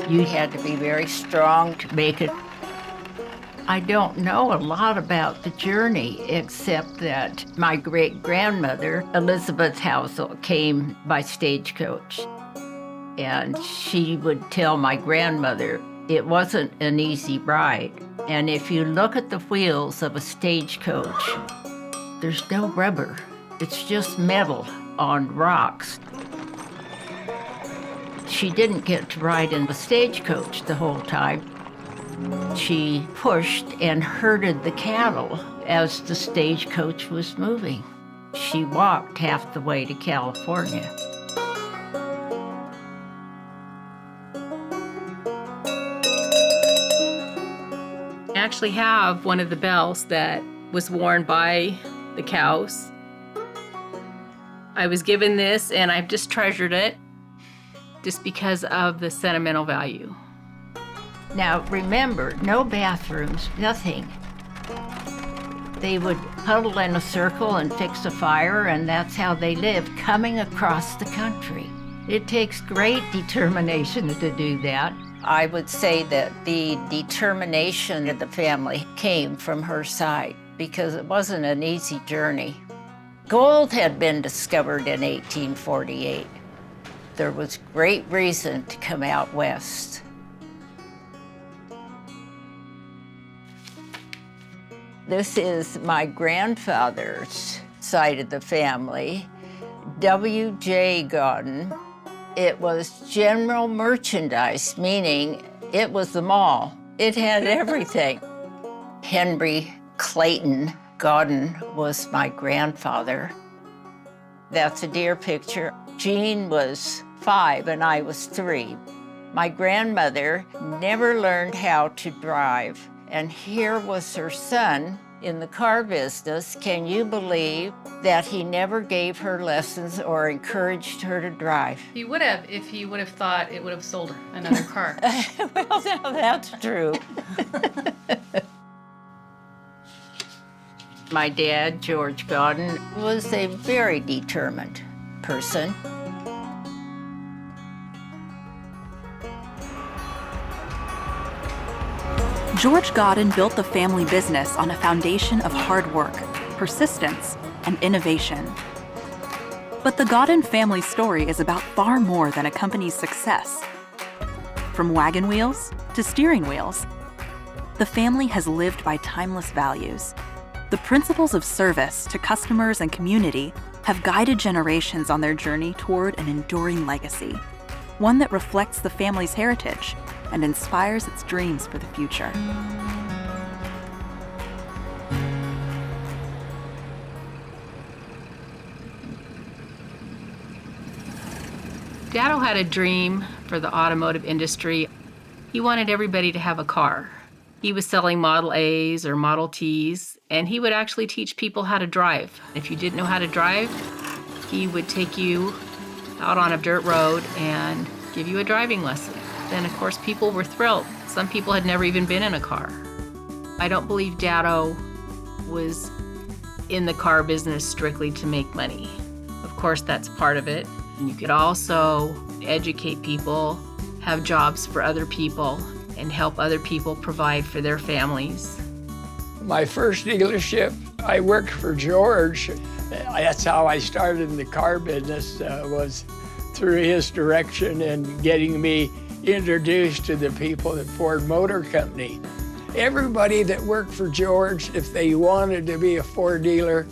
You had to be very strong to make it. I don't know a lot about the journey, except that my great-grandmother, Elizabeth Housel, came by stagecoach. And she would tell my grandmother it wasn't an easy ride. And if you look at the wheels of a stagecoach, there's no rubber. It's just metal on rocks. She didn't get to ride in the stagecoach the whole time. She pushed and herded the cattle as the stagecoach was moving. She walked half the way to California. I actually have one of the bells that was worn by the cows. I was given this and I've just treasured it just because of the sentimental value. Now remember, no bathrooms, nothing. They would huddle in a circle and fix a fire, and that's how they lived, coming across the country. It takes great determination to do that. I would say that the determination of the family came from her side because it wasn't an easy journey. Gold had been discovered in 1848. There was great reason to come out west. This is my grandfather's side of the family, W.J. Gaudin. It was general merchandise, meaning it was the mall. It had everything. Henry Clayton Gaudin was my grandfather. That's a deer picture. Jean was 5 and I was 3. My grandmother never learned how to drive, and here was her son in the car business. Can you believe that he never gave her lessons or encouraged her to drive? He would have if he would have thought it would have sold her another car. Well, now that's true. My dad, George Gaudin, was a very determined person. George Gaudin built the family business on a foundation of hard work, persistence, and innovation. But the Gaudin family story is about far more than a company's success. From wagon wheels to steering wheels, the family has lived by timeless values. The principles of service to customers and community have guided generations on their journey toward an enduring legacy, one that reflects the family's heritage and inspires its dreams for the future. Dado had a dream for the automotive industry. He wanted everybody to have a car. He was selling Model A's or Model T's, and he would actually teach people how to drive. If you didn't know how to drive, he would take you out on a dirt road and give you a driving lesson. Then, of course, people were thrilled. Some people had never even been in a car. I don't believe Dado was in the car business strictly to make money. Of course, that's part of it. And you could also educate people, have jobs for other people, and help other people provide for their families. My first dealership, I worked for George. That's how I started in the car business, was through his direction and getting me introduced to the people at Ford Motor Company. Everybody that worked for George, if they wanted to be a Ford dealer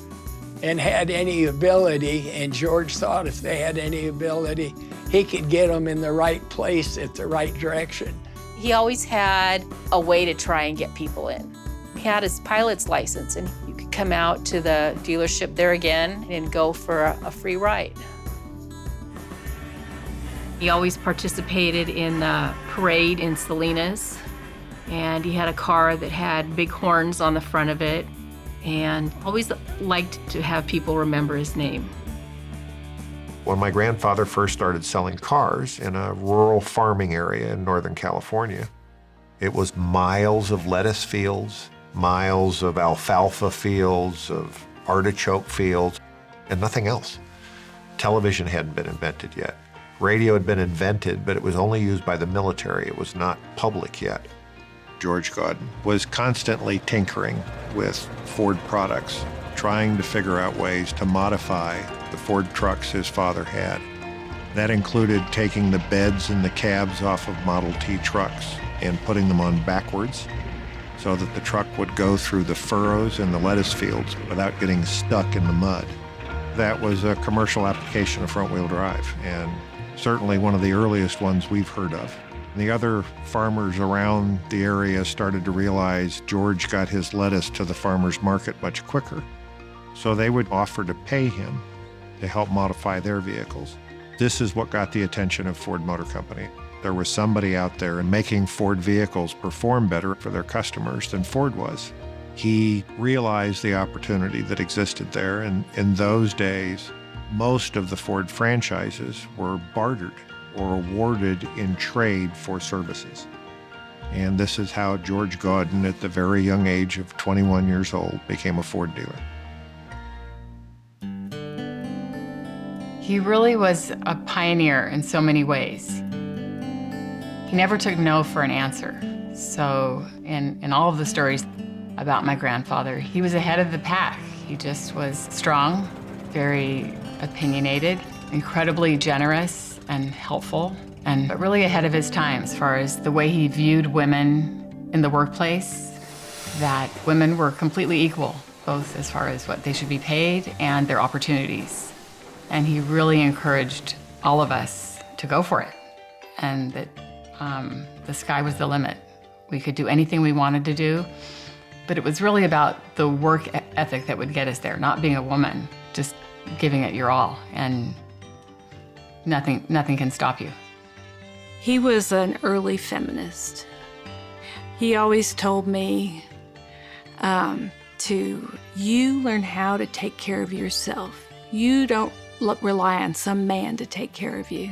and had any ability, and George thought if they had any ability, he could get them in the right place at the right direction. He always had a way to try and get people in. He had his pilot's license, and you could come out to the dealership there again and go for a free ride. He always participated in the parade in Salinas, and he had a car that had big horns on the front of it, and always liked to have people remember his name. When my grandfather first started selling cars in a rural farming area in Northern California, it was miles of lettuce fields, miles of alfalfa fields, of artichoke fields, and nothing else. Television hadn't been invented yet. Radio had been invented, but it was only used by the military. It was not public yet. George Gaudin was constantly tinkering with Ford products, trying to figure out ways to modify the Ford trucks his father had. That included taking the beds and the cabs off of Model T trucks and putting them on backwards so that the truck would go through the furrows in the lettuce fields without getting stuck in the mud. That was a commercial application of front-wheel drive, and certainly one of the earliest ones we've heard of. The other farmers around the area started to realize George got his lettuce to the farmer's market much quicker, so they would offer to pay him to help modify their vehicles. This is what got the attention of Ford Motor Company. There was somebody out there making Ford vehicles perform better for their customers than Ford was. He realized the opportunity that existed there, and in those days, most of the Ford franchises were bartered or awarded in trade for services. And this is how George Gaudin, at the very young age of 21 years old, became a Ford dealer. He really was a pioneer in so many ways. He never took no for an answer. So in all of the stories about my grandfather, he was ahead of the pack. He just was strong, very opinionated, incredibly generous and helpful, but really ahead of his time as far as the way he viewed women in the workplace, that women were completely equal, both as far as what they should be paid and their opportunities. And he really encouraged all of us to go for it, and that the sky was the limit. We could do anything we wanted to do, but it was really about the work ethic that would get us there, not being a woman, just giving it your all, and nothing can stop you. He was an early feminist. He always told me you learn how to take care of yourself. You don't rely on some man to take care of you.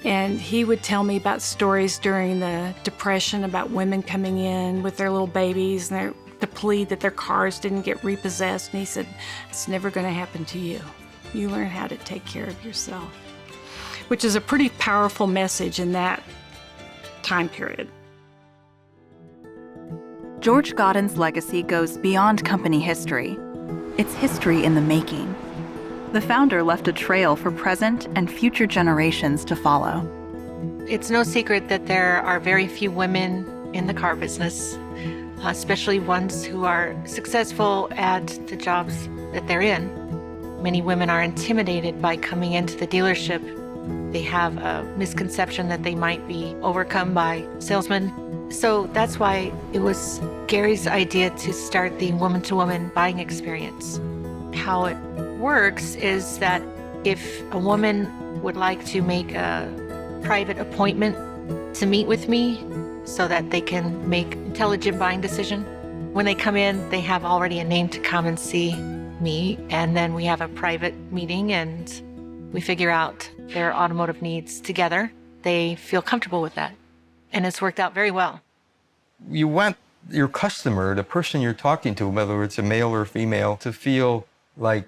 And he would tell me about stories during the Depression about women coming in with their little babies and the plea that their cars didn't get repossessed. And he said, it's never going to happen to you. You learn how to take care of yourself, which is a pretty powerful message in that time period. George Gaudin's legacy goes beyond company history. It's history in the making. The founder left a trail for present and future generations to follow. It's no secret that there are very few women in the car business, especially ones who are successful at the jobs that they're in. Many women are intimidated by coming into the dealership. They have a misconception that they might be overcome by salesmen. So that's why it was Gary's idea to start the woman-to-woman buying experience. How it works is that if a woman would like to make a private appointment to meet with me so that they can make intelligent buying decision, when they come in, they have already a name to come and see me, and then we have a private meeting and we figure out their automotive needs together. They feel comfortable with that, and it's worked out very well. You want your customer, the person you're talking to, whether it's a male or female, to feel like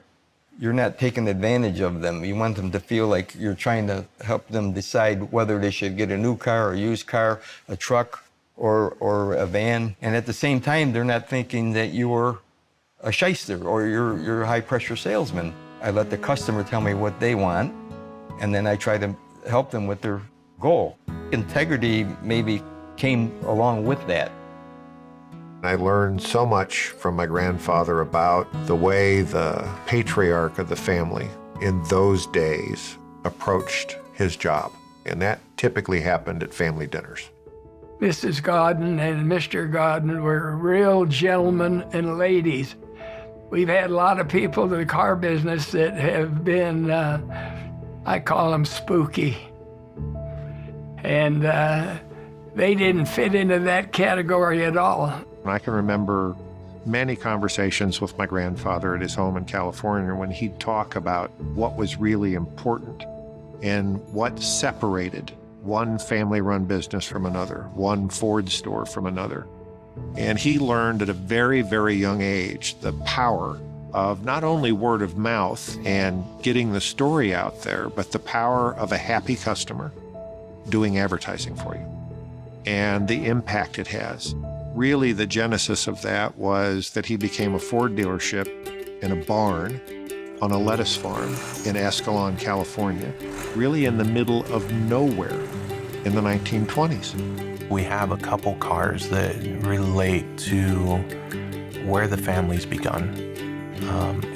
you're not taking advantage of them. You want them to feel like you're trying to help them decide whether they should get a new car, a used car, a truck, or a van. And at the same time, they're not thinking that you're a shyster or you're a high-pressure salesman. I let the customer tell me what they want, and then I try to help them with their goal. Integrity maybe came along with that. I learned so much from my grandfather about the way the patriarch of the family in those days approached his job. And that typically happened at family dinners. Mrs. Gaudin and Mr. Gaudin were real gentlemen and ladies. We've had a lot of people in the car business that have been, I call them spooky. And they didn't fit into that category at all. I can remember many conversations with my grandfather at his home in California when he'd talk about what was really important and what separated one family-run business from another, one Ford store from another. And he learned at a very, very young age the power of not only word of mouth and getting the story out there, but the power of a happy customer doing advertising for you and the impact it has. Really, the genesis of that was that he became a Ford dealership in a barn on a lettuce farm in Escalon, California, really in the middle of nowhere in the 1920s. We have a couple cars that relate to where the family's begun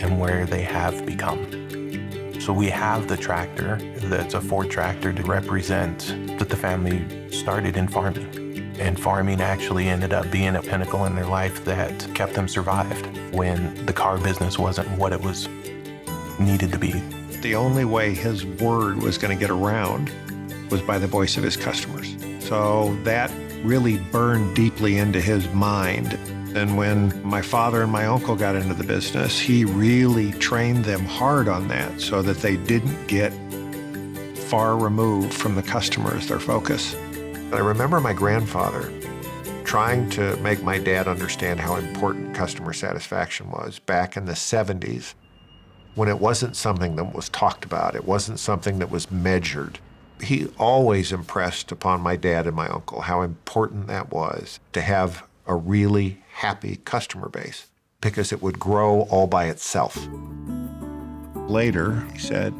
and where they have become. So we have the tractor that's a Ford tractor to represent that the family started in farming. And farming actually ended up being a pinnacle in their life that kept them survived when the car business wasn't what it was needed to be. The only way his word was going to get around was by the voice of his customers. So that really burned deeply into his mind. And when my father and my uncle got into the business, he really trained them hard on that so that they didn't get far removed from the customer as their focus. I remember my grandfather trying to make my dad understand how important customer satisfaction was back in the 70s when it wasn't something that was talked about, it wasn't something that was measured. He always impressed upon my dad and my uncle how important that was to have a really happy customer base because it would grow all by itself. Later, he said,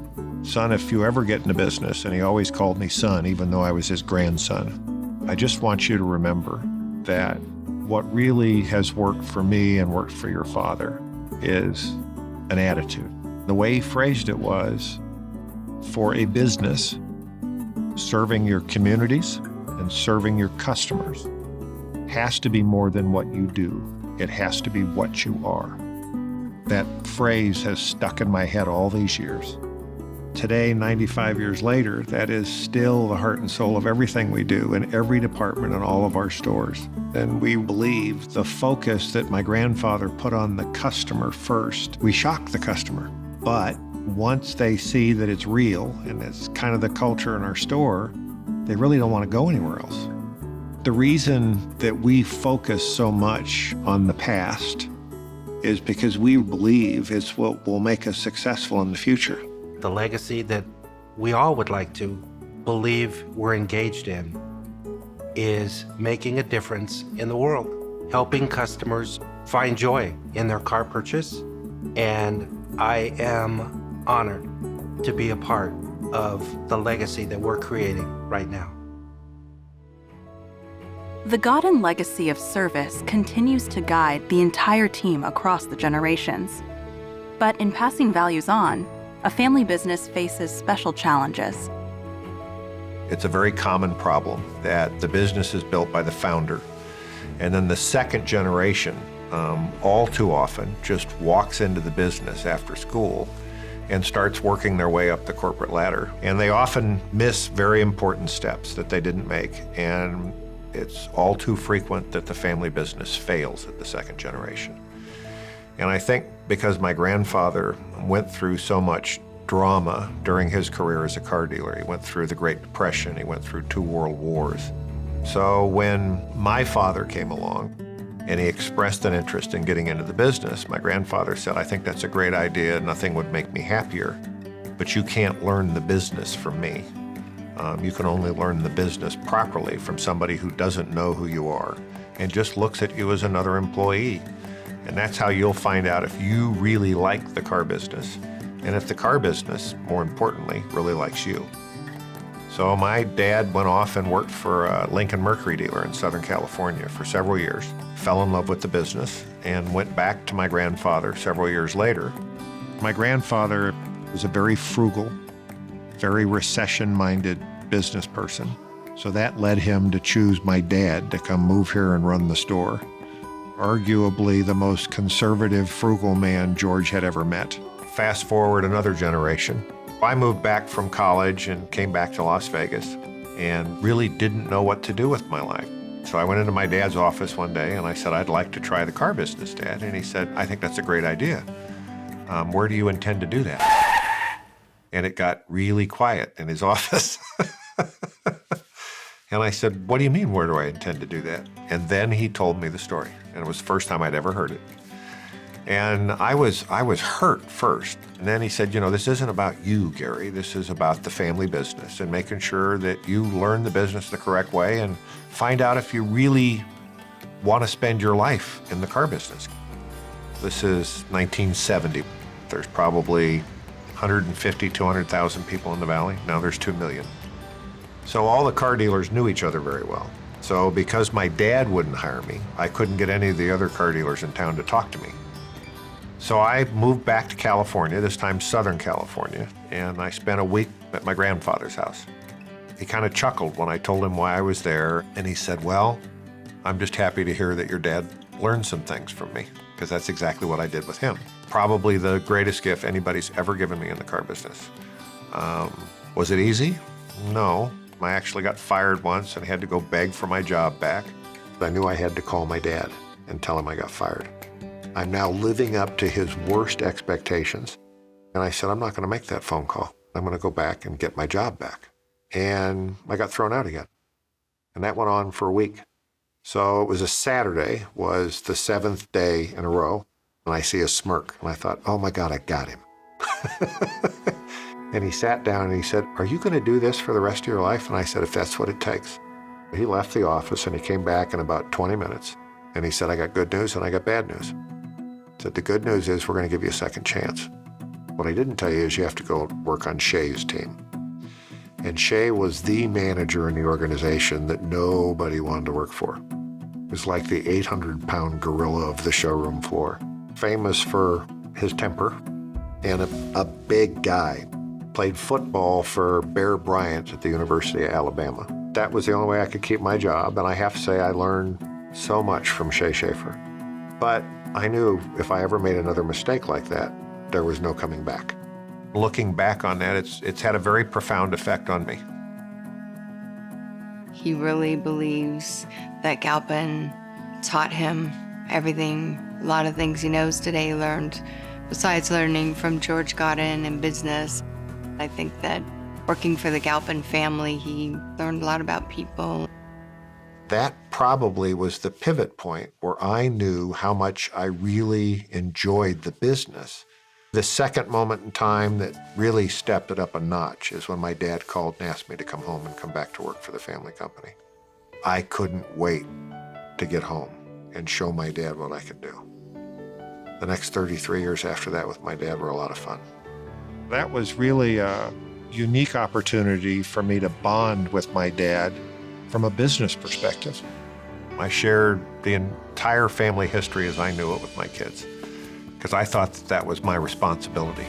"Son, if you ever get into business," and he always called me son, even though I was his grandson, "I just want you to remember that what really has worked for me and worked for your father is an attitude." The way he phrased it was, for a business, serving your communities and serving your customers has to be more than what you do. It has to be what you are. That phrase has stuck in my head all these years. Today, 95 years later, that is still the heart and soul of everything we do in every department in all of our stores. And we believe the focus that my grandfather put on the customer first, we shock the customer. But once they see that it's real and it's kind of the culture in our store, they really don't want to go anywhere else. The reason that we focus so much on the past is because we believe it's what will make us successful in the future. The legacy that we all would like to believe we're engaged in is making a difference in the world, helping customers find joy in their car purchase. And I am honored to be a part of the legacy that we're creating right now. The Gaudin legacy of service continues to guide the entire team across the generations. But in passing values on, a family business faces special challenges. It's a very common problem that the business is built by the founder, and then the second generation, all too often, just walks into the business after school and starts working their way up the corporate ladder. And they often miss very important steps that they didn't make. And it's all too frequent that the family business fails at the second generation. And I think because my grandfather went through so much drama during his career as a car dealer, he went through the Great Depression, he went through 2 world wars. So when my father came along and he expressed an interest in getting into the business, my grandfather said, "I think that's a great idea, nothing would make me happier, but you can't learn the business from me. You can only learn the business properly from somebody who doesn't know who you are and just looks at you as another employee. And that's how you'll find out if you really like the car business and if the car business, more importantly, really likes you." So my dad went off and worked for a Lincoln Mercury dealer in Southern California for several years, fell in love with the business, and went back to my grandfather several years later. My grandfather was a very frugal, very recession-minded business person. So that led him to choose my dad to come move here and run the store. Arguably the most conservative, frugal man George had ever met. Fast forward another generation. I moved back from college and came back to Las Vegas and really didn't know what to do with my life. So I went into my dad's office one day and I said, I'd like to try the car business, Dad. And he said, I think that's a great idea. Where do you intend to do that? And it got really quiet in his office. And I said, what do you mean, where do I intend to do that? And then he told me the story. And it was the first time I'd ever heard it. And I was hurt first. And then he said, you know, this isn't about you, Gary. This is about the family business and making sure that you learn the business the correct way and find out if you really want to spend your life in the car business. This is 1970. There's probably 150, 200,000 people in the valley. Now there's 2 million. So all the car dealers knew each other very well. So because my dad wouldn't hire me, I couldn't get any of the other car dealers in town to talk to me. So I moved back to California, this time Southern California, and I spent a week at my grandfather's house. He kind of chuckled when I told him why I was there, and he said, well, I'm just happy to hear that your dad learned some things from me, because that's exactly what I did with him. Probably the greatest gift anybody's ever given me in the car business. Was it easy? No. I actually got fired once and had to go beg for my job back. I knew I had to call my dad and tell him I got fired. I'm now living up to his worst expectations. And I said, I'm not going to make that phone call. I'm going to go back and get my job back. And I got thrown out again. And that went on for a week. So it was a Saturday, was the 7th day in a row. And I see a smirk. And I thought, oh my God, I got him. And he sat down and he said, are you going to do this for the rest of your life? And I said, if that's what it takes. He left the office and he came back in about 20 minutes. And he said, I got good news and I got bad news. He said, the good news is we're going to give you a second chance. What I didn't tell you is you have to go work on Shay's team. And Shay was the manager in the organization that nobody wanted to work for. It was like the 800-pound gorilla of the showroom floor. Famous for his temper and a big guy. Played football for Bear Bryant at the University of Alabama. That was the only way I could keep my job, and I have to say I learned so much from Shay Schaefer. But I knew if I ever made another mistake like that, there was no coming back. Looking back on that, it's had a very profound effect on me. He really believes that Galpin taught him everything, a lot of things he knows today, learned besides learning from George Gaudin in business. I think that working for the Galpin family, he learned a lot about people. That probably was the pivot point where I knew how much I really enjoyed the business. The second moment in time that really stepped it up a notch is when my dad called and asked me to come home and come back to work for the family company. I couldn't wait to get home and show my dad what I could do. The next 33 years after that with my dad were a lot of fun. That was really a unique opportunity for me to bond with my dad from a business perspective. I shared the entire family history as I knew it with my kids, because I thought that was my responsibility.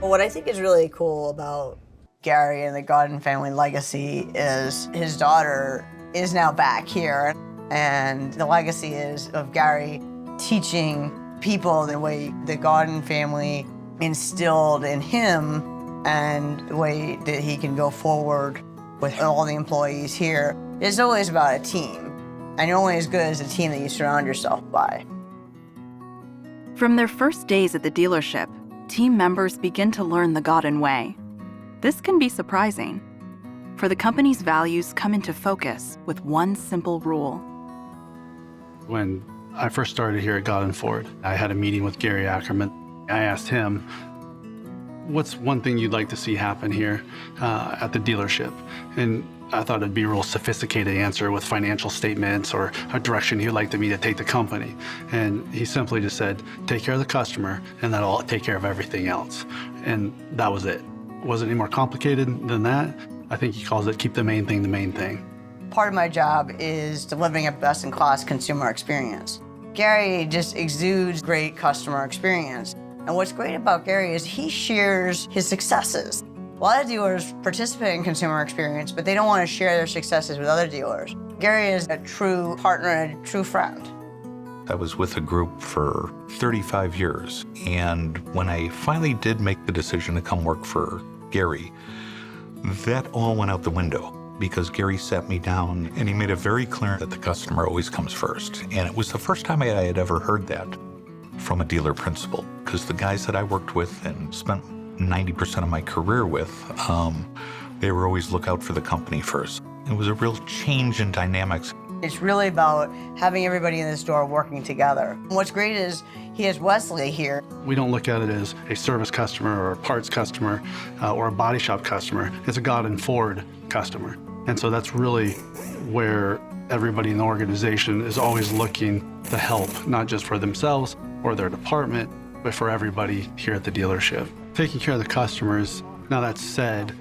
What I think is really cool about Gary and the Gaudin family legacy is his daughter is now back here, and the legacy is of Gary teaching people the way the Gaudin family instilled in him and the way that he can go forward with all the employees here. It's always about a team, and you're only as good as the team that you surround yourself by. From their first days at the dealership, team members begin to learn the Gaudin way. This can be surprising, for the company's values come into focus with one simple rule. When I first started here at Gaudin Ford, I had a meeting with Gary Ackerman. I asked him, what's one thing you'd like to see happen here at the dealership? And I thought it'd be a real sophisticated answer with financial statements or a direction he'd like me to take the company. And he simply just said, take care of the customer and that'll take care of everything else. And that was it. It wasn't any more complicated than that. I think he calls it keep the main thing the main thing. Part of my job is delivering a best-in-class consumer experience. Gary just exudes great customer experience. And what's great about Gary is he shares his successes. A lot of dealers participate in consumer experience, but they don't want to share their successes with other dealers. Gary is a true partner and a true friend. I was with a group for 35 years, and when I finally did make the decision to come work for Gary, that all went out the window. because Gary sat me down and he made it very clear that the customer always comes first. And it was the first time I had ever heard that from a dealer principal, because the guys that I worked with and spent 90% of my career with, they were always look out for the company first. It was a real change in dynamics. It's really about having everybody in the store working together. And what's great is he has Wesley here. We don't look at it as a service customer or a parts customer or a body shop customer. It's a Gaudin Ford customer. And so that's really where everybody in the organization is always looking to help, not just for themselves or their department, but for everybody here at the dealership. Taking care of the customers, now that's said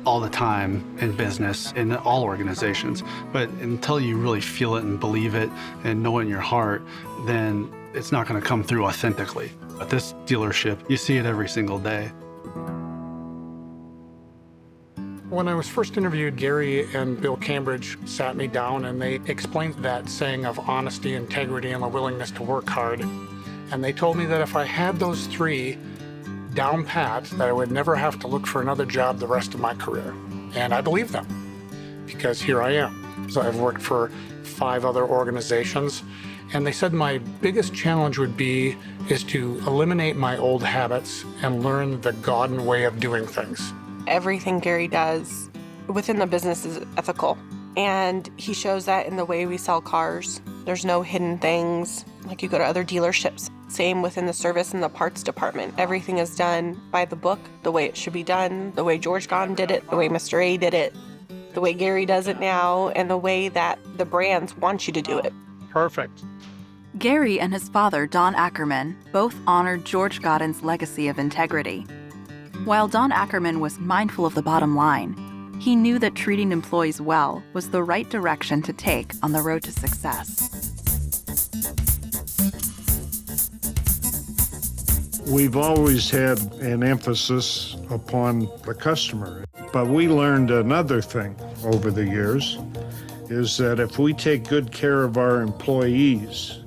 all the time in business, in all organizations, but until you really feel it and believe it and know it in your heart, then it's not going to come through authentically. At this dealership, you see it every single day. When I was first interviewed, Gary and Bill Cambridge sat me down and they explained that saying of honesty, integrity, and a willingness to work hard. And they told me that if I had those three down pat, that I would never have to look for another job the rest of my career. And I believe them, because here I am. So I've worked for 5 other organizations, and they said my biggest challenge would be is to eliminate my old habits and learn the Gaudin way of doing things. Everything Gary does within the business is ethical, and he shows that in the way we sell cars. There's no hidden things like you go to other dealerships. Same within the service and the parts department. Everything is done by the book, the way it should be done, the way George Gaudin did it, the way Mr. A did it, the way Gary does it now, and the way that the brands want you to do it. Perfect. Gary and his father, Don Ackerman, both honored George Gaudin's legacy of integrity. While Don Ackerman was mindful of the bottom line, he knew that treating employees well was the right direction to take on the road to success. We've always had an emphasis upon the customer, but we learned another thing over the years, is that if we take good care of our employees,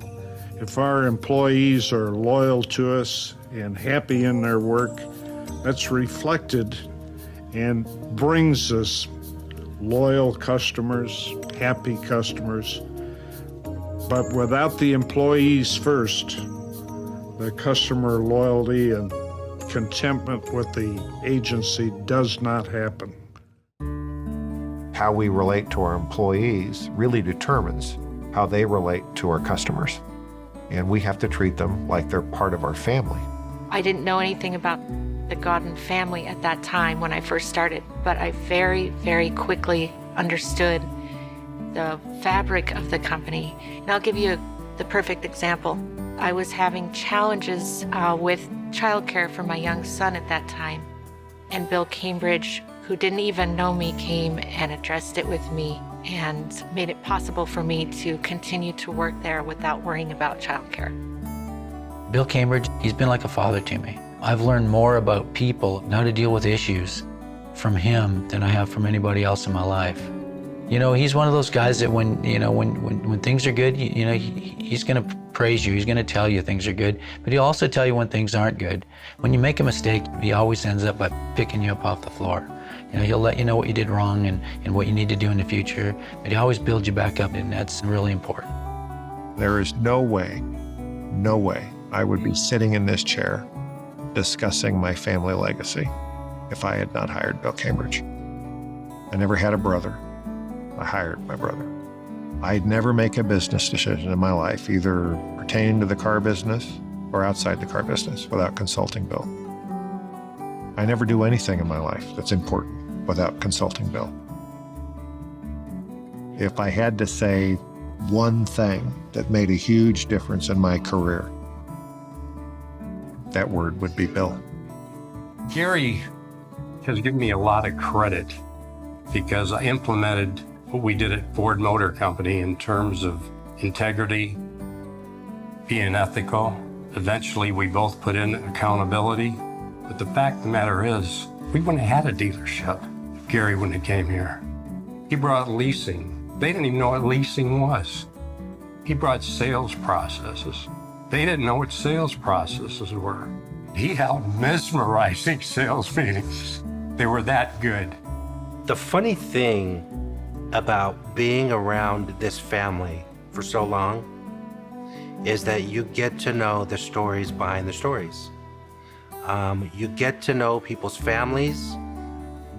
if our employees are loyal to us and happy in their work, that's reflected and brings us loyal customers, happy customers. But without the employees first, the customer loyalty and contentment with the agency does not happen. How we relate to our employees really determines how they relate to our customers. And we have to treat them like they're part of our family. I didn't know anything about the Gaudin family at that time when I first started, but I very, very quickly understood the fabric of the company. And I'll give you the perfect example. I was having challenges with childcare for my young son at that time, and Bill Cambridge, who didn't even know me, came and addressed it with me and made it possible for me to continue to work there without worrying about childcare. Bill Cambridge, he's been like a father to me. I've learned more about people and how to deal with issues from him than I have from anybody else in my life. You know, he's one of those guys that when things are good, he's going to praise you. He's going to tell you things are good, but he'll also tell you when things aren't good. When you make a mistake, he always ends up by picking you up off the floor. You know, he'll let you know what you did wrong and what you need to do in the future, but he always builds you back up, and that's really important. There is no way I would be sitting in this chair discussing my family legacy if I had not hired Bill Cambridge. I never had a brother. I hired my brother. I'd never make a business decision in my life, either pertaining to the car business or outside the car business, without consulting Bill. I never do anything in my life that's important without consulting Bill. If I had to say one thing that made a huge difference in my career, that word would be Bill. Gary has given me a lot of credit because I implemented what we did at Ford Motor Company in terms of integrity, being ethical. Eventually, we both put in accountability. But the fact of the matter is, we wouldn't have had a dealership if Gary wouldn't have came here. He brought leasing. They didn't even know what leasing was. He brought sales processes. They didn't know what sales processes were. He held mesmerizing sales meetings. They were that good. The funny thing about being around this family for so long is that you get to know the stories behind the stories. You get to know people's families,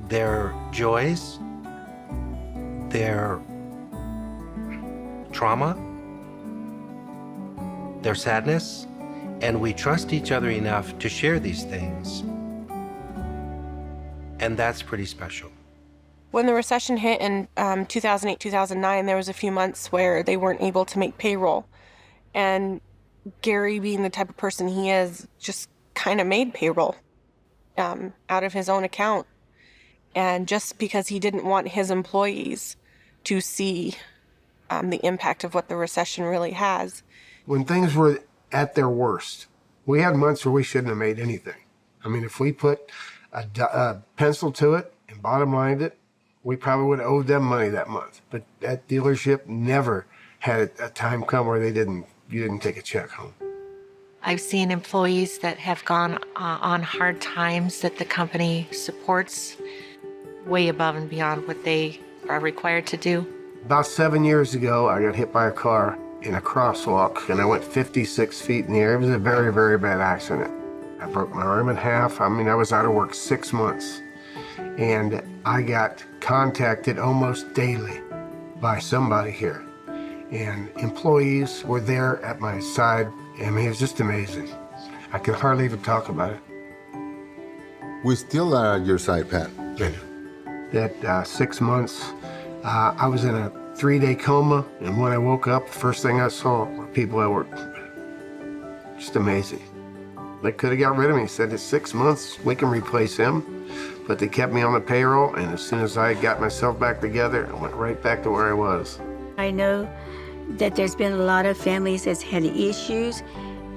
their joys, their trauma, their sadness, and we trust each other enough to share these things. And that's pretty special. When the recession hit in 2008, 2009, there was a few months where they weren't able to make payroll. And Gary, being the type of person he is, just kind of made payroll out of his own account. And just because he didn't want his employees to see the impact of what the recession really has. When things were at their worst, we had months where we shouldn't have made anything. I mean, if we put a pencil to it and bottom lined it, we probably would have owed them money that month. But that dealership never had a time come where you didn't take a check home. I've seen employees that have gone on hard times that the company supports way above and beyond what they are required to do. About 7 years ago, I got hit by a car in a crosswalk, and I went 56 feet in the air. It was a very, very bad accident. I broke my arm in half. I mean, I was out of work 6 months. And I got contacted almost daily by somebody here. And employees were there at my side. I mean, it was just amazing. I can hardly even talk about it. We're still at your side, Pat. That 6 months, I was in a 3-day coma, and when I woke up, the first thing I saw were people I worked with. Just amazing. They could have got rid of me. Said it's 6 months, we can replace him. But they kept me on the payroll, and as soon as I got myself back together, I went right back to where I was. I know that there's been a lot of families that's had issues,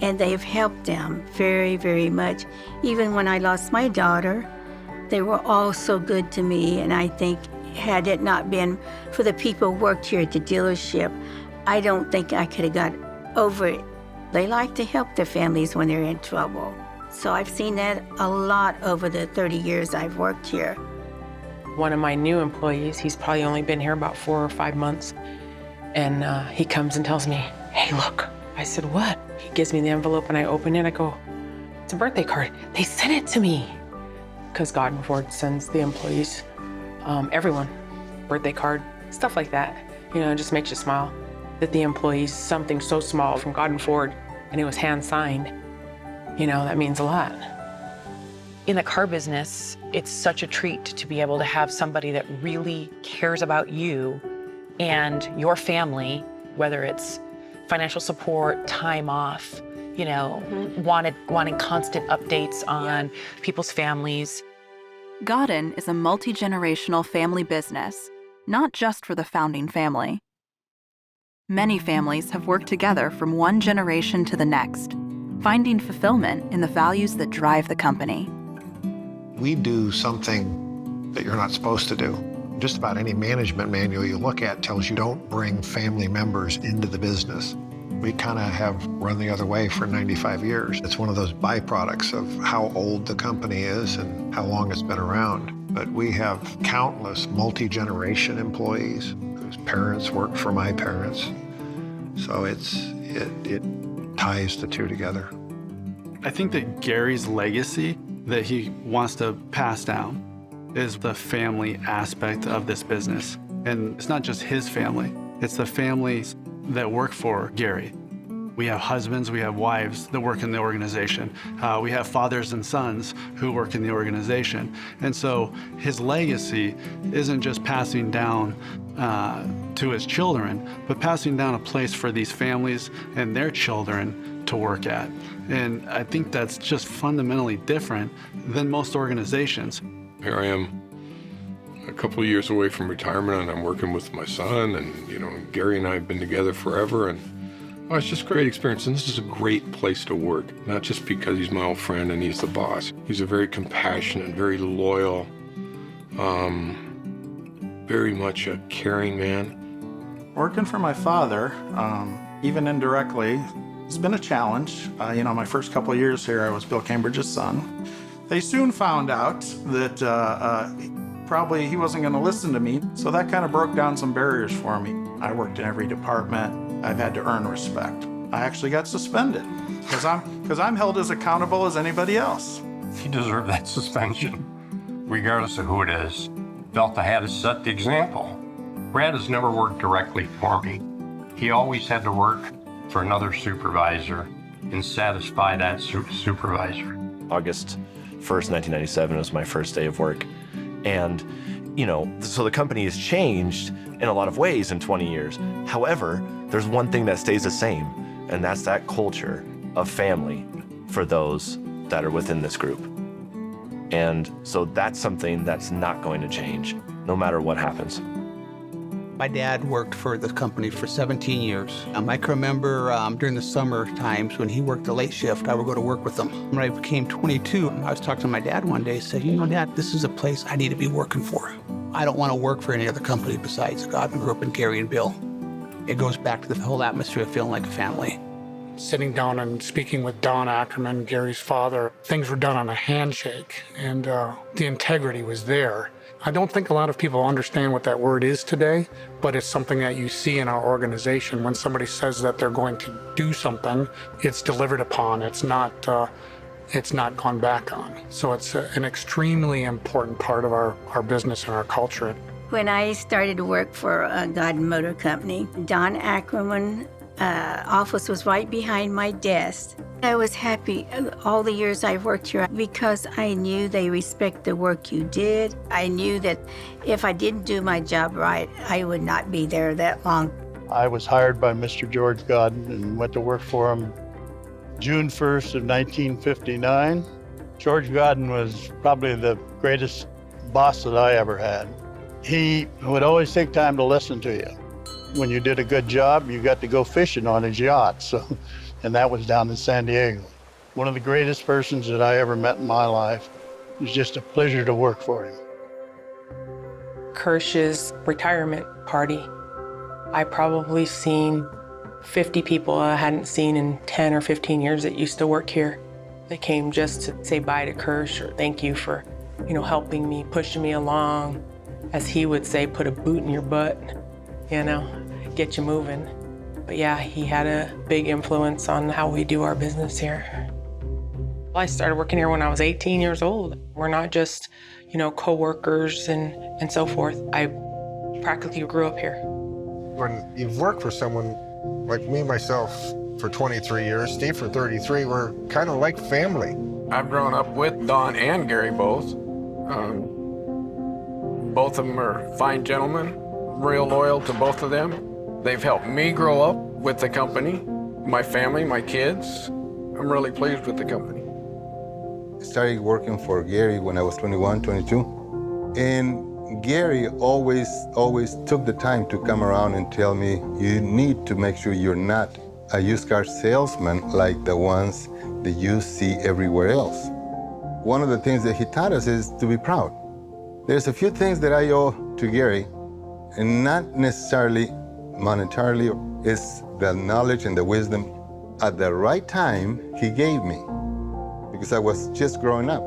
and they've helped them very, very much. Even when I lost my daughter, they were all so good to me, and I think had it not been for the people who worked here at the dealership, I don't think I could have got over it. They like to help their families when they're in trouble. So I've seen that a lot over the 30 years I've worked here. One of my new employees, he's probably only been here about 4 or 5 months, and he comes and tells me, "Hey, look." I said, "What?" He gives me the envelope, and I open it. I go, "It's a birthday card. They sent it to me." Because Gaudin Ford sends the employees, everyone, birthday card, stuff like that. You know, it just makes you smile that the employees, something so small from Gaudin Ford, and it was hand-signed. You know, that means a lot. In the car business, it's such a treat to be able to have somebody that really cares about you and your family, whether it's financial support, time off, you know, wanting constant updates on people's families. Gaudin is a multi-generational family business, not just for the founding family. Many families have worked together from one generation to the next, finding fulfillment in the values that drive the company. We do something that you're not supposed to do. Just about any management manual you look at tells you don't bring family members into the business. We kind of have run the other way for 95 years. It's one of those byproducts of how old the company is and how long it's been around. But we have countless multi-generation employees whose parents work for my parents. So it ties the two together. I think that Gary's legacy that he wants to pass down is the family aspect of this business. And it's not just his family, it's the families that work for Gary. We have husbands, we have wives that work in the organization. We have fathers and sons who work in the organization. And so his legacy isn't just passing down to his children, but passing down a place for these families and their children to work at. And I think that's just fundamentally different than most organizations. Here I am, a couple of years away from retirement, and I'm working with my son, and you know, Gary and I have been together forever, and it's just a great experience. And this is a great place to work, not just because he's my old friend and he's the boss. He's a very compassionate, very loyal, very much a caring man. Working for my father, even indirectly, has been a challenge. You know, my first couple of years here, I was Bill Cambridge's son. They soon found out that probably he wasn't going to listen to me. So that kind of broke down some barriers for me. I worked in every department. I've had to earn respect. I actually got suspended because I'm held as accountable as anybody else. You deserve that suspension, regardless of who it is. Felt I had to set the example. Brad has never worked directly for me. He always had to work for another supervisor and satisfy that supervisor. August 1st, 1997 was my first day of work. And, so the company has changed in a lot of ways in 20 years. However, there's one thing that stays the same, and that's that culture of family for those that are within this group. And so that's something that's not going to change, no matter what happens. My dad worked for the company for 17 years. I can remember during the summer times when he worked the late shift, I would go to work with him. When I became 22, I was talking to my dad one day, he said, Dad, this is a place I need to be working for. I don't want to work for any other company besides Gaudin Group and Gary and Bill. It goes back to the whole atmosphere of feeling like a family. Sitting down and speaking with Don Ackerman, Gary's father, things were done on a handshake, and the integrity was there. I don't think a lot of people understand what that word is today, but it's something that you see in our organization. When somebody says that they're going to do something, it's delivered upon. It's not gone back on. So it's an extremely important part of our business and our culture. When I started to work for Gaudin Motor Company, Don Ackerman office was right behind my desk. I was happy all the years I've worked here because I knew they respect the work you did. I knew that if I didn't do my job right, I would not be there that long. I was hired by Mr. George Gaudin and went to work for him June 1st of 1959. George Gaudin was probably the greatest boss that I ever had. He would always take time to listen to you. When you did a good job, you got to go fishing on his yacht, and that was down in San Diego. One of the greatest persons that I ever met in my life. It was just a pleasure to work for him. Kirsch's retirement party, I probably seen 50 people I hadn't seen in 10 or 15 years that used to work here. They came just to say bye to Kirsch or thank you for, helping me, pushing me along. As he would say, put a boot in your butt, get you moving. But yeah, he had a big influence on how we do our business here. I started working here when I was 18 years old. We're not just, co-workers and so forth. I practically grew up here. When you've worked for someone like me, myself, for 23 years, Steve for 33, we're kind of like family. I've grown up with Don and Gary both. Both of them are fine gentlemen, real loyal to both of them. They've helped me grow up with the company, my family, my kids. I'm really pleased with the company. I started working for Gary when I was 21, 22. And Gary always took the time to come around and tell me, you need to make sure you're not a used car salesman like the ones that you see everywhere else. One of the things that he taught us is to be proud. There's a few things that I owe to Gary, and not necessarily monetarily, is the knowledge and the wisdom at the right time he gave me, because I was just growing up.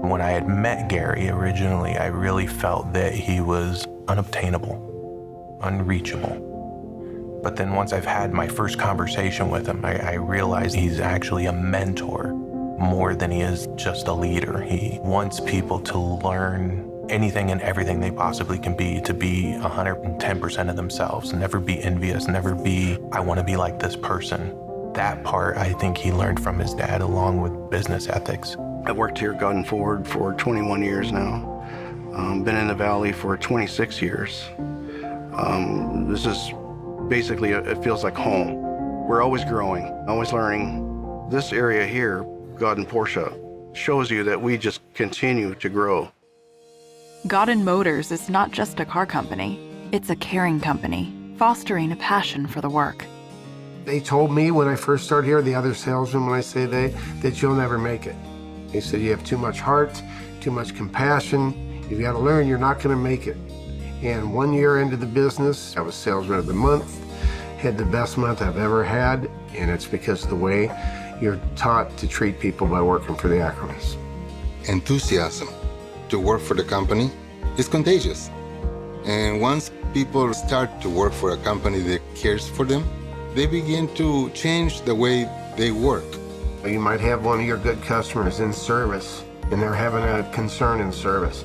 When I had met Gary originally, I really felt that he was unobtainable, unreachable. But then once I've had my first conversation with him, I realized he's actually a mentor more than he is just a leader. He wants people to learn anything and everything they possibly can be, to be 110% of themselves, never be envious, never be, I want to be like this person. That part, I think he learned from his dad, along with business ethics. I've worked here at Gaudin Ford for 21 years now. Been in the Valley for 26 years. This is basically, it feels like home. We're always growing, always learning. This area here, Gaudin Porsche, shows you that we just continue to grow. Gaudin Motors is not just a car company, it's a caring company, fostering a passion for the work. They told me when I first started here, the other salesman, when I say they, that you'll never make it. They said you have too much heart, too much compassion. You've got to learn you're not going to make it. And 1 year into the business, I was salesman of the month, had the best month I've ever had, and it's because of the way you're taught to treat people by working for the Ackermans. Enthusiasm to work for the company It's contagious. And once people start to work for a company that cares for them, they begin to change the way they work. You might have one of your good customers in service, and they're having a concern in service.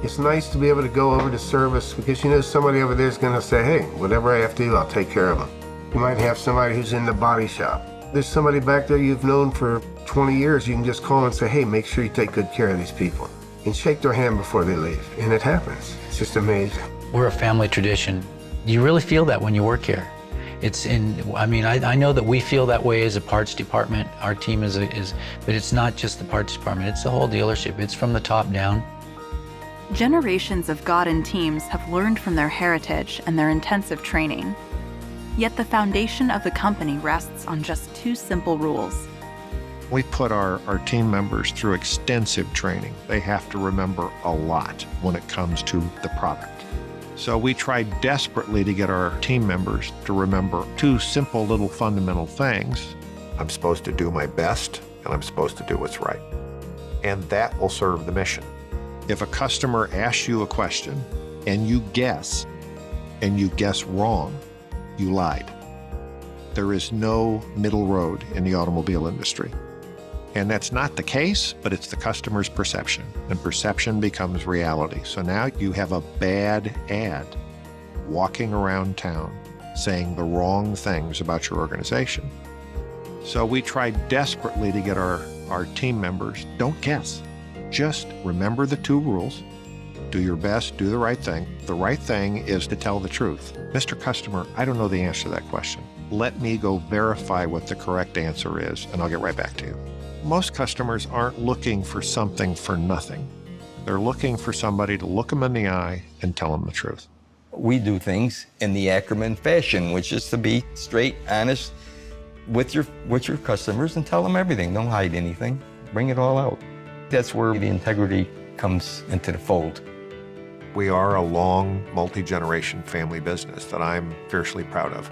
It's nice to be able to go over to service because you know somebody over there is going to say, hey, whatever I have to do, I'll take care of them. You might have somebody who's in the body shop. There's somebody back there you've known for 20 years. You can just call and say, hey, make sure you take good care of these people. And shake their hand before they leave. And it happens. It's just amazing. We're a family tradition. You really feel that when you work here. I know that we feel that way as a parts department. Our team but it's not just the parts department, it's the whole dealership. It's from the top down. Generations of Gaudin teams have learned from their heritage and their intensive training. Yet the foundation of the company rests on just two simple rules. We put our team members through extensive training. They have to remember a lot when it comes to the product. So we tried desperately to get our team members to remember two simple little fundamental things. I'm supposed to do my best, and I'm supposed to do what's right. And that will serve the mission. If a customer asks you a question and you guess wrong, you lied. There is no middle road in the automobile industry. And that's not the case, but it's the customer's perception, and perception becomes reality. So now you have a bad ad walking around town saying the wrong things about your organization. So we tried desperately to get our team members, don't guess, just remember the two rules, do your best, do the right thing. The right thing is to tell the truth. Mr. Customer, I don't know the answer to that question. Let me go verify what the correct answer is, and I'll get right back to you. Most customers aren't looking for something for nothing. They're looking for somebody to look them in the eye and tell them the truth. We do things in the Ackerman fashion, which is to be straight, honest with your customers and tell them everything. Don't hide anything. Bring it all out. That's where the integrity comes into the fold. We are a long, multi-generation family business that I'm fiercely proud of.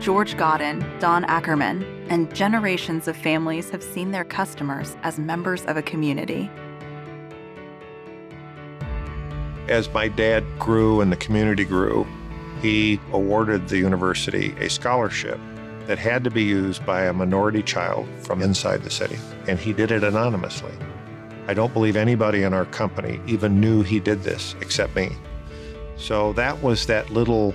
George Gaudin, Don Ackerman, and generations of families have seen their customers as members of a community. As my dad grew and the community grew, he awarded the university a scholarship that had to be used by a minority child from inside the city, and he did it anonymously. I don't believe anybody in our company even knew he did this except me. So that was that little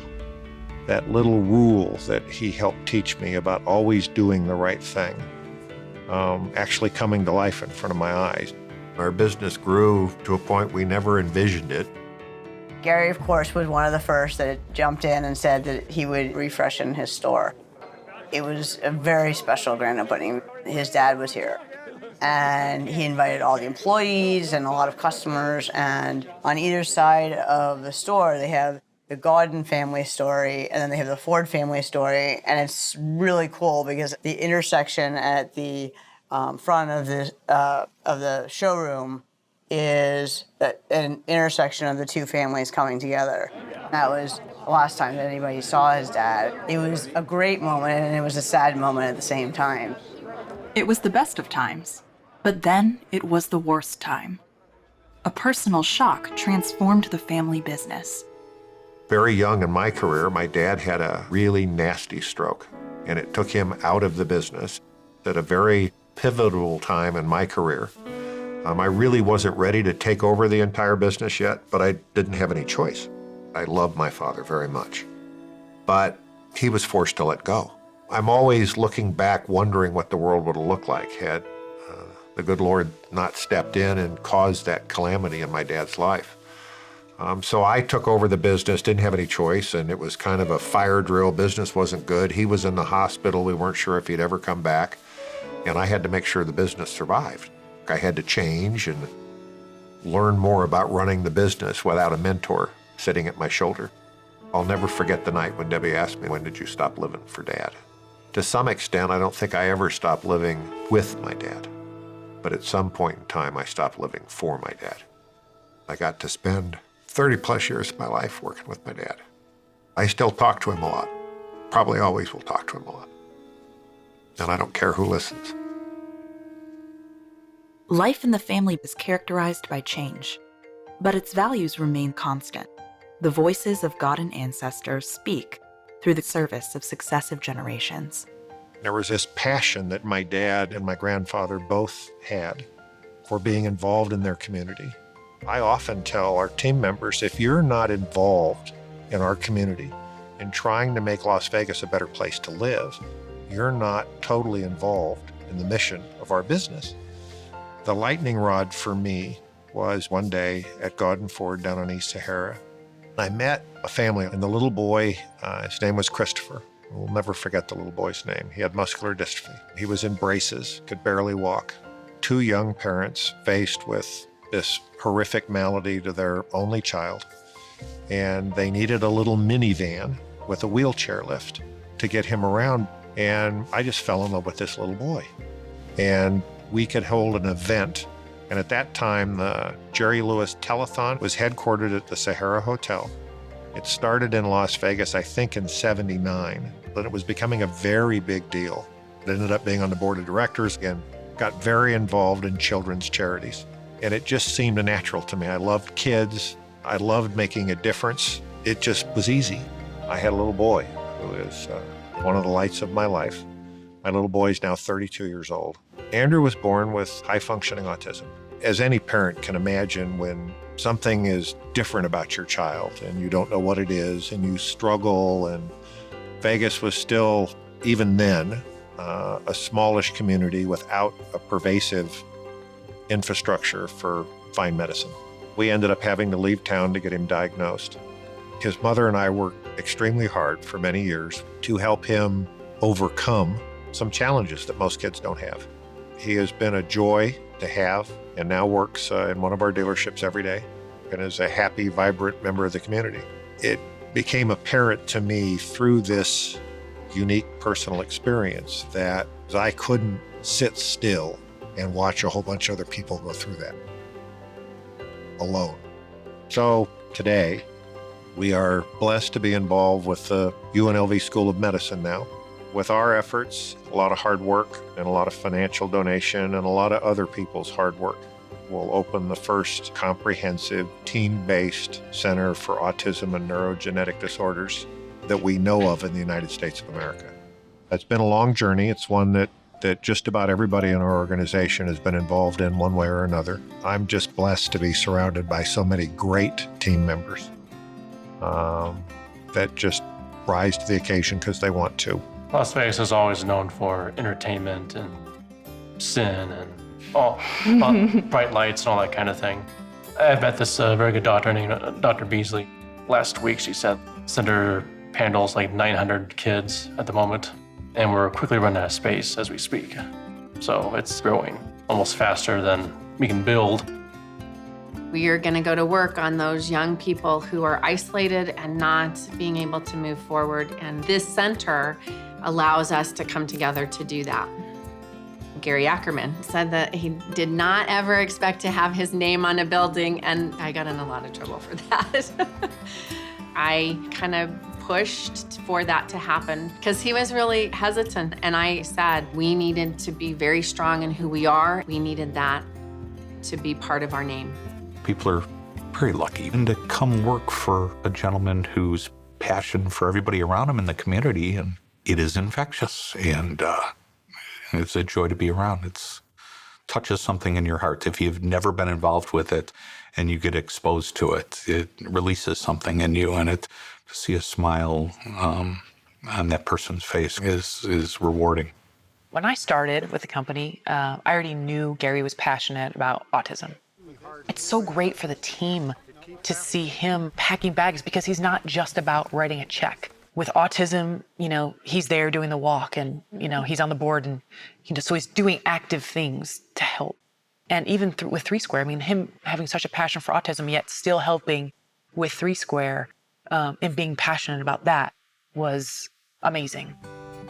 rule that he helped teach me about always doing the right thing, actually coming to life in front of my eyes. Our business grew to a point we never envisioned it. Gary, of course, was one of the first that jumped in and said that he would refreshen his store. It was a very special grand opening. His dad was here, and he invited all the employees and a lot of customers, and on either side of the store, they have the Gaudin family story, and then they have the Ford family story, and it's really cool because the intersection at the front of the showroom is an intersection of the two families coming together. That was the last time that anybody saw his dad. It was a great moment, and it was a sad moment at the same time. It was the best of times, but then it was the worst time. A personal shock transformed the family business. Very young in my career, my dad had a really nasty stroke, and it took him out of the business at a very pivotal time in my career. I really wasn't ready to take over the entire business yet, but I didn't have any choice. I loved my father very much, but he was forced to let go. I'm always looking back, wondering what the world would have looked like had the good Lord not stepped in and caused that calamity in my dad's life. So I took over the business, didn't have any choice, and it was kind of a fire drill. Business wasn't good. He was in the hospital. We weren't sure if he'd ever come back, and I had to make sure the business survived. I had to change and learn more about running the business without a mentor sitting at my shoulder. I'll never forget the night when Debbie asked me, when did you stop living for Dad? To some extent, I don't think I ever stopped living with my dad, but at some point in time, I stopped living for my dad. I got to spend 30 plus years of my life working with my dad. I still talk to him a lot. Probably always will talk to him a lot. And I don't care who listens. Life in the family is characterized by change, but its values remain constant. The voices of Gaudin ancestors speak through the service of successive generations. There was this passion that my dad and my grandfather both had for being involved in their community. I often tell our team members, if you're not involved in our community in trying to make Las Vegas a better place to live, you're not totally involved in the mission of our business. The lightning rod for me was one day at Gaudin Ford down on East Sahara. I met a family, and the little boy, his name was Christopher. We'll never forget the little boy's name. He had muscular dystrophy. He was in braces, could barely walk. Two young parents faced with this horrific malady to their only child, and they needed a little minivan with a wheelchair lift to get him around. And I just fell in love with this little boy. And we could hold an event. And at that time, the Jerry Lewis Telethon was headquartered at the Sahara Hotel. It started in Las Vegas, I think, in '79, but it was becoming a very big deal. It ended up being on the board of directors and got very involved in children's charities. And it just seemed natural to me. I loved kids. I loved making a difference. It just was easy. I had a little boy who is one of the lights of my life. My little boy is now 32 years old. Andrew was born with high-functioning autism. As any parent can imagine, when something is different about your child and you don't know what it is and you struggle, and Vegas was still, even then, a smallish community without a pervasive infrastructure for fine medicine. We ended up having to leave town to get him diagnosed. His mother and I worked extremely hard for many years to help him overcome some challenges that most kids don't have. He has been a joy to have and now works in one of our dealerships every day and is a happy, vibrant member of the community. It became apparent to me through this unique personal experience that I couldn't sit still and watch a whole bunch of other people go through that alone. So today, we are blessed to be involved with the UNLV School of Medicine now. With our efforts, a lot of hard work and a lot of financial donation and a lot of other people's hard work, we'll open the first comprehensive teen-based center for autism and neurogenetic disorders that we know of in the United States of America. It's been a long journey. It's one that just about everybody in our organization has been involved in one way or another. I'm just blessed to be surrounded by so many great team members that just rise to the occasion because they want to. Las Vegas is always known for entertainment and sin and all bright lights and all that kind of thing. I met this very good doctor named Dr. Beasley. Last week, she said center handles like 900 kids at the moment, and we're quickly running out of space as we speak. So it's growing almost faster than we can build. We are going to go to work on those young people who are isolated and not being able to move forward, and this center allows us to come together to do that. Gary Ackerman said that he did not ever expect to have his name on a building, and I got in a lot of trouble for that. I kind of pushed for that to happen because he was really hesitant, and I said we needed to be very strong in who we are. We needed that to be part of our name. People are very lucky, and to come work for a gentleman whose passion for everybody around him in the community, and it is infectious, and it's a joy to be around. It touches something in your heart. If you've never been involved with it and you get exposed to it, it releases something in you, and to see a smile on that person's face is rewarding. When I started with the company, I already knew Gary was passionate about autism. It's so great for the team to see him packing bags because he's not just about writing a check. With autism, he's there doing the walk, and, he's on the board, and so he's doing active things to help. And even with 3 Square, him having such a passion for autism, yet still helping with 3 Square and being passionate about that was amazing.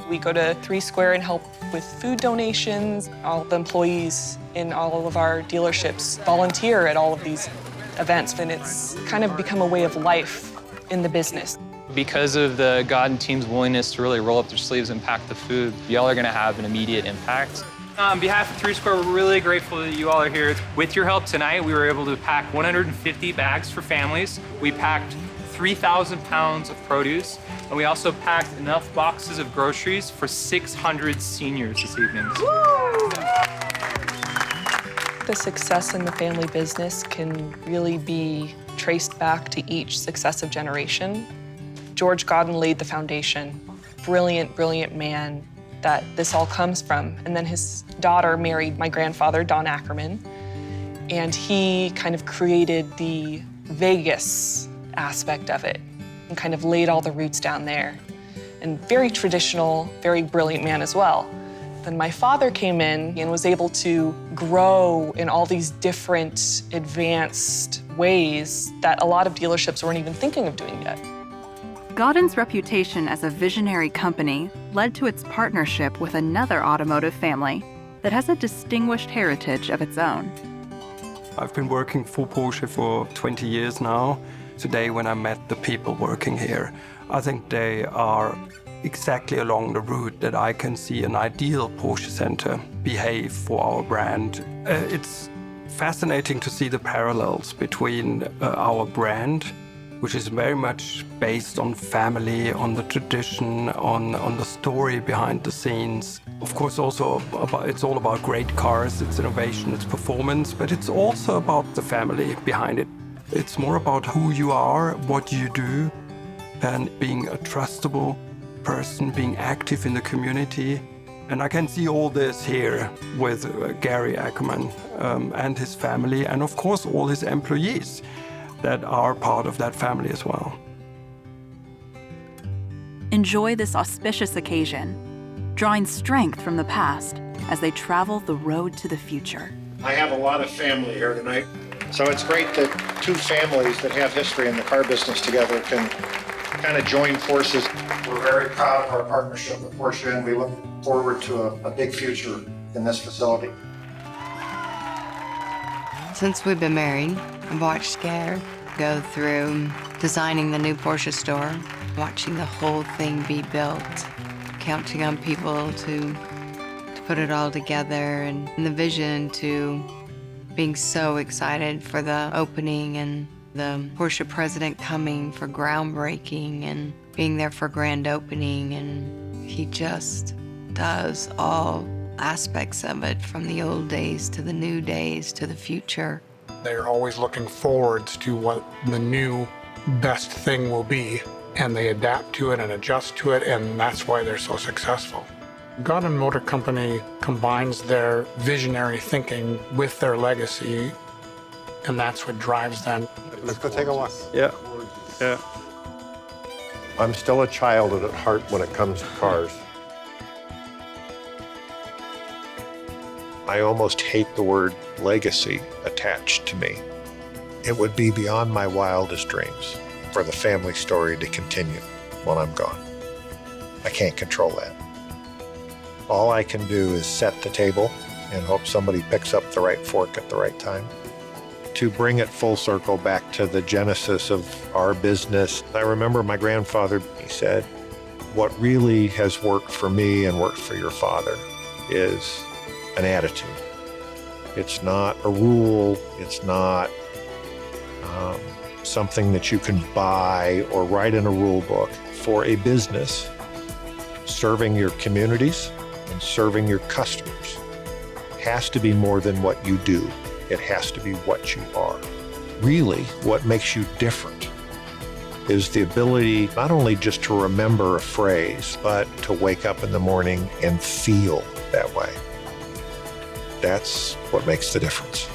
We go to 3 Square and help with food donations. All the employees in all of our dealerships volunteer at all of these events, and it's kind of become a way of life in the business. Because of the Gaudin team's willingness to really roll up their sleeves and pack the food, y'all are gonna have an immediate impact. On behalf of 3 Square, we're really grateful that you all are here. With your help tonight, we were able to pack 150 bags for families. We packed 3,000 pounds of produce, and we also packed enough boxes of groceries for 600 seniors this evening. The success in the family business can really be traced back to each successive generation. George Gaudin laid the foundation. Brilliant, brilliant man that this all comes from. And then his daughter married my grandfather, Don Ackerman, and he kind of created the Vegas aspect of it and kind of laid all the roots down there. And very traditional, very brilliant man as well. Then my father came in and was able to grow in all these different advanced ways that a lot of dealerships weren't even thinking of doing yet. Gaudin's reputation as a visionary company led to its partnership with another automotive family that has a distinguished heritage of its own. I've been working for Porsche for 20 years now. Today, when I met the people working here, I think they are exactly along the route that I can see an ideal Porsche center behave for our brand. It's fascinating to see the parallels between our brand, which is very much based on family, on the tradition, on the story behind the scenes. Of course, also it's all about great cars, it's innovation, it's performance, but it's also about the family behind it. It's more about who you are, what you do, and being a trustable person, being active in the community. And I can see all this here with Gary Ackerman and his family, and of course all his employees that are part of that family as well. Enjoy this auspicious occasion, drawing strength from the past as they travel the road to the future. I have a lot of family here tonight, so it's great that two families that have history in the car business together can kind of join forces. We're very proud of our partnership with Porsche, and we look forward to a big future in this facility. Since we've been married, I've watched Gare go through designing the new Porsche store, watching the whole thing be built, counting on people to put it all together, and the vision to being so excited for the opening and the Porsche president coming for groundbreaking and being there for grand opening. And he just does all aspects of it, from the old days to the new days to the future. They're always looking forwards to what the new best thing will be, and they adapt to it and adjust to it, and that's why they're so successful. Gaudin Motor Company combines their visionary thinking with their legacy, and that's what drives them. Let's go take a walk. Yeah. I'm still a child at heart when it comes to cars. I almost hate the word legacy attached to me. It would be beyond my wildest dreams for the family story to continue when I'm gone. I can't control that. All I can do is set the table and hope somebody picks up the right fork at the right time. To bring it full circle back to the genesis of our business, I remember my grandfather, he said, what really has worked for me and worked for your father is an attitude. It's not a rule. It's not something that you can buy or write in a rule book. For a business, serving your communities and serving your customers has to be more than what you do. It has to be what you are. Really, what makes you different is the ability not only just to remember a phrase, but to wake up in the morning and feel that way. That's what makes the difference.